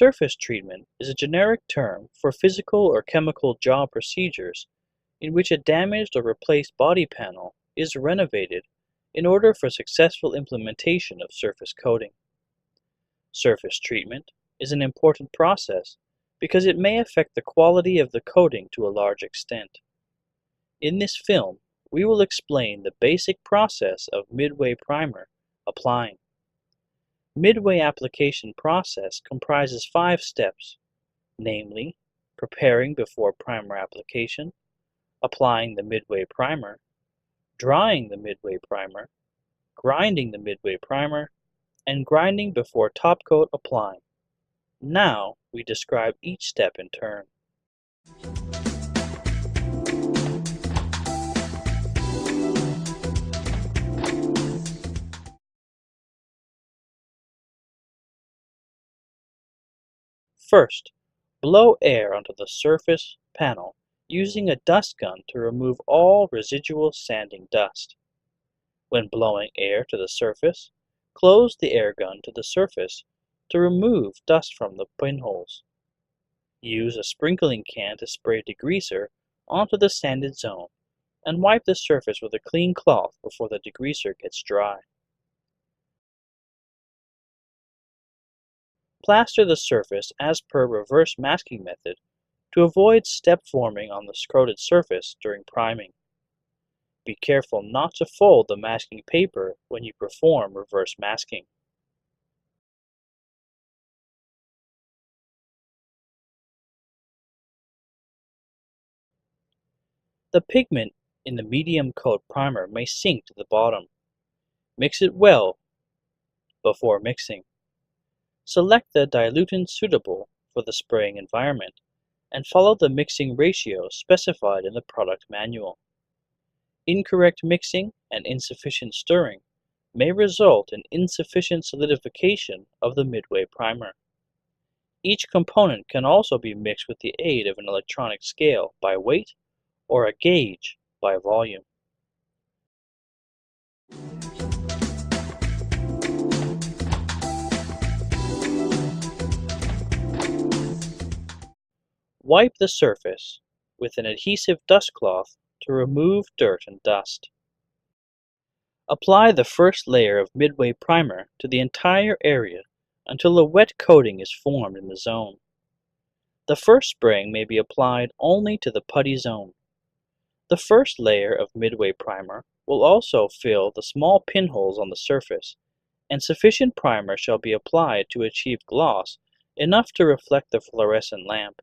Surface treatment is a generic term for physical or chemical job procedures in which a damaged or replaced body panel is renovated in order for successful implementation of surface coating. Surface treatment is an important process because it may affect the quality of the coating to a large extent. In this film, we will explain the basic process of Midway primer applying. Midway application process comprises 5 steps, namely, preparing before primer application, applying the Midway primer, drying the Midway primer, grinding the Midway primer, and grinding before topcoat applying. Now we describe each step in turn. First, blow air onto the surface panel using a dust gun to remove all residual sanding dust. When blowing air to the surface, close the air gun to the surface to remove dust from the pinholes. Use a sprinkling can to spray degreaser onto the sanded zone and wipe the surface with a clean cloth before the degreaser gets dry. Plaster the surface as per reverse masking method to avoid step forming on the coated surface during priming. Be careful not to fold the masking paper when you perform reverse masking. The pigment in the medium coat primer may sink to the bottom. Mix it well before mixing. Select the diluent suitable for the spraying environment and follow the mixing ratio specified in the product manual. Incorrect mixing and insufficient stirring may result in insufficient solidification of the Midway primer. Each component can also be mixed with the aid of an electronic scale by weight or a gauge by volume. Wipe the surface with an adhesive dust cloth to remove dirt and dust. Apply the first layer of Midway primer to the entire area until a wet coating is formed in the zone. The first spraying may be applied only to the putty zone. The first layer of Midway primer will also fill the small pinholes on the surface, and sufficient primer shall be applied to achieve gloss enough to reflect the fluorescent lamp.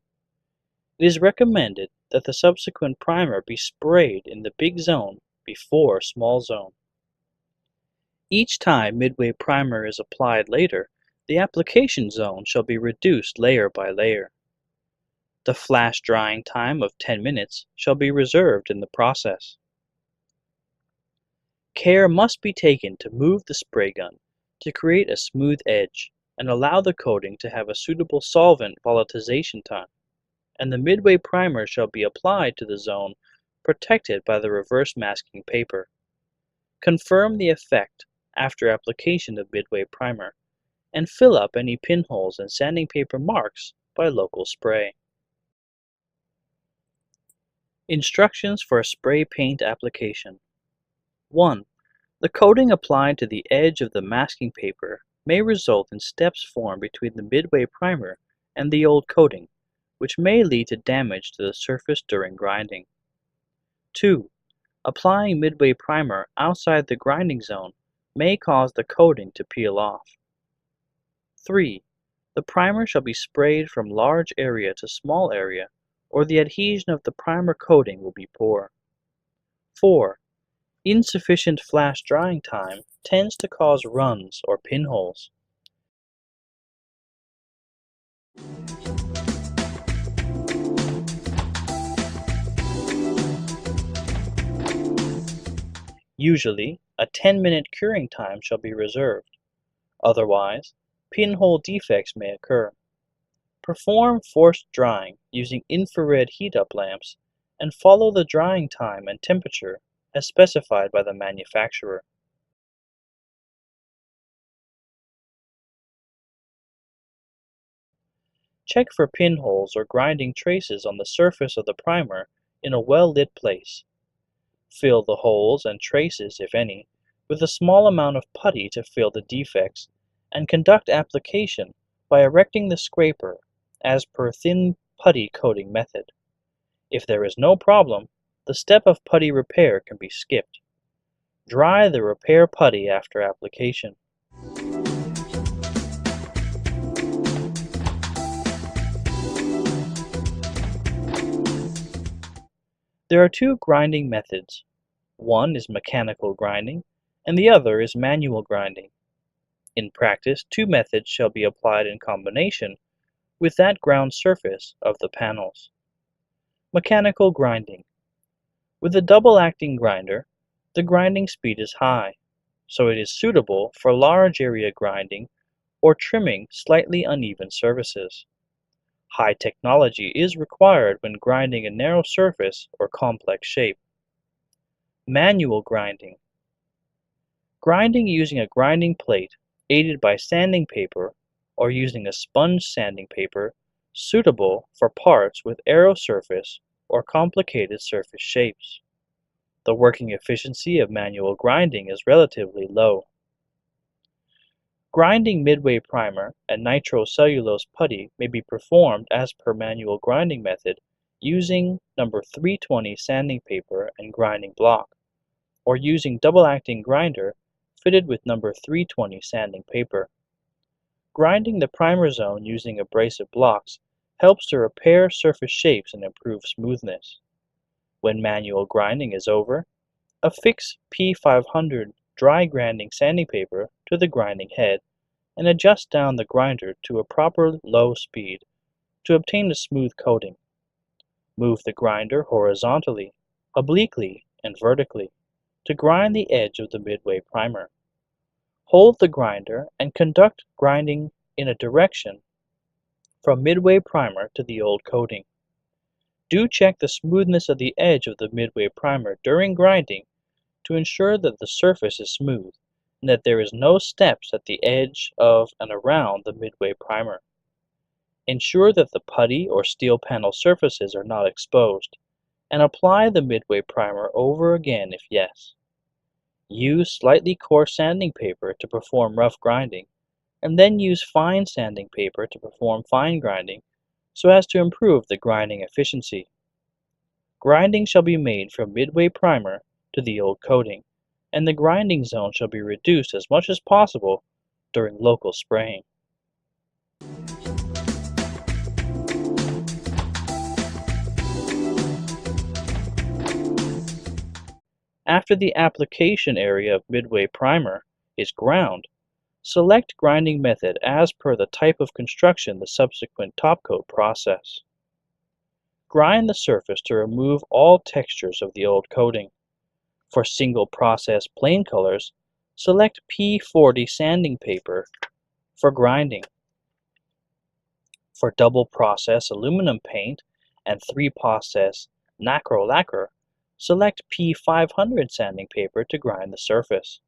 It is recommended that the subsequent primer be sprayed in the big zone before small zone. Each time Midway primer is applied later, the application zone shall be reduced layer by layer. The flash drying time of 10 minutes shall be reserved in the process. Care must be taken to move the spray gun to create a smooth edge and allow the coating to have a suitable solvent volatilization time, and the Midway primer shall be applied to the zone protected by the reverse masking paper. Confirm the effect after application of Midway primer, and fill up any pinholes and sanding paper marks by local spray. Instructions for a spray paint application. 1. The coating applied to the edge of the masking paper may result in steps formed between the Midway primer and the old coating, which may lead to damage to the surface during grinding. 2. Applying Midway primer outside the grinding zone may cause the coating to peel off. 3. The primer shall be sprayed from large area to small area, or the adhesion of the primer coating will be poor. 4. Insufficient flash drying time tends to cause runs or pinholes. Usually, a 10-minute curing time shall be reserved. Otherwise, pinhole defects may occur. Perform forced drying using infrared heat-up lamps and follow the drying time and temperature as specified by the manufacturer. check for pinholes or grinding traces on the surface of the primer in a well-lit place. Fill the holes and traces, if any, with a small amount of putty to fill the defects, and conduct application by erecting the scraper as per thin putty coating method. If there is no problem, the step of putty repair can be skipped. Dry the repair putty after application. There are two grinding methods. One is mechanical grinding, and the other is manual grinding. In practice, two methods shall be applied in combination with that ground surface of the panels. Mechanical grinding. With a double-acting grinder, the grinding speed is high, so it is suitable for large area grinding or trimming slightly uneven surfaces. High technology is required when grinding a narrow surface or complex shape. Manual grinding. Grinding using a grinding plate aided by sanding paper or using a sponge sanding paper suitable for parts with arrow surface or complicated surface shapes. The working efficiency of manual grinding is relatively low. Grinding Midway primer and nitrocellulose putty may be performed as per manual grinding method using number 320 sanding paper and grinding block, or using double-acting grinder fitted with number 320 sanding paper. Grinding the primer zone using abrasive blocks helps to repair surface shapes and improve smoothness. When manual grinding is over, affix P500 dry grinding sanding paper to the grinding head and adjust down the grinder to a proper low speed to obtain a smooth coating. Move the grinder horizontally, obliquely, and vertically to grind the edge of the Midway primer. Hold the grinder and conduct grinding in a direction from Midway primer to the old coating. Do check the smoothness of the edge of the Midway primer during grinding to ensure that the surface is smooth and that there is no steps at the edge of and around the Midway primer. Ensure that the putty or steel panel surfaces are not exposed, and apply the Midway primer over again if yes. Use slightly coarse sanding paper to perform rough grinding, and then use fine sanding paper to perform fine grinding so as to improve the grinding efficiency. Grinding shall be made from Midway primer to the old coating, and the grinding zone shall be reduced as much as possible during local spraying. After the application area of Midway primer is ground, select grinding method as per the type of construction the subsequent topcoat process. Grind the surface to remove all textures of the old coating. For single process plain colors, select P40 sanding paper for grinding. For double process aluminum paint and 3-process nacre lacquer, select P500 sanding paper to grind the surface.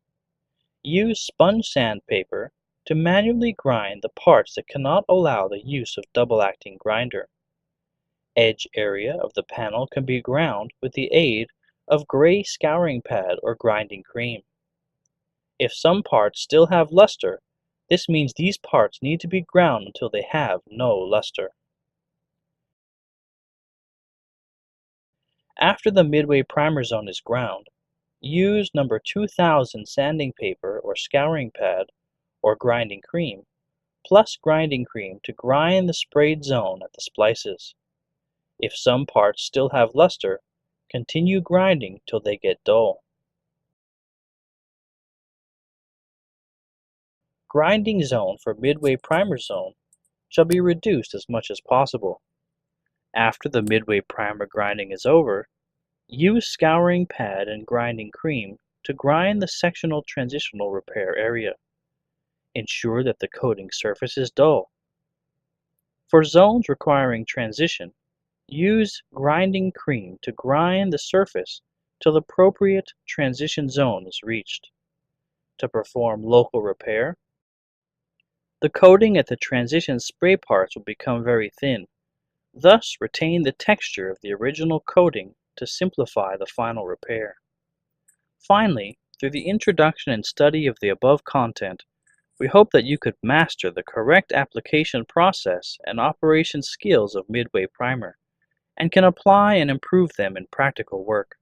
Use sponge sandpaper to manually grind the parts that cannot allow the use of double-acting grinder. Edge area of the panel can be ground with the aid of gray scouring pad or grinding cream. If some parts still have luster, this means these parts need to be ground until they have no luster. After the Midway primer zone is ground, use number 2000 sanding paper or scouring pad or grinding cream plus grinding cream to grind the sprayed zone at the splices. If some parts still have luster, continue grinding till they get dull. Grinding zone for Midway primer zone shall be reduced as much as possible. After the Midway primer grinding is over, use scouring pad and grinding cream to grind the sectional transitional repair area. Ensure that the coating surface is dull. For zones requiring transition, use grinding cream to grind the surface till the appropriate transition zone is reached. To perform local repair, The coating at the transition spray parts will become very thin, thus retain the texture of the original coating to simplify the final repair. Finally, through the introduction and study of the above content, we hope that you could master the correct application process and operation skills of Midway Primer, and can apply and improve them in practical work.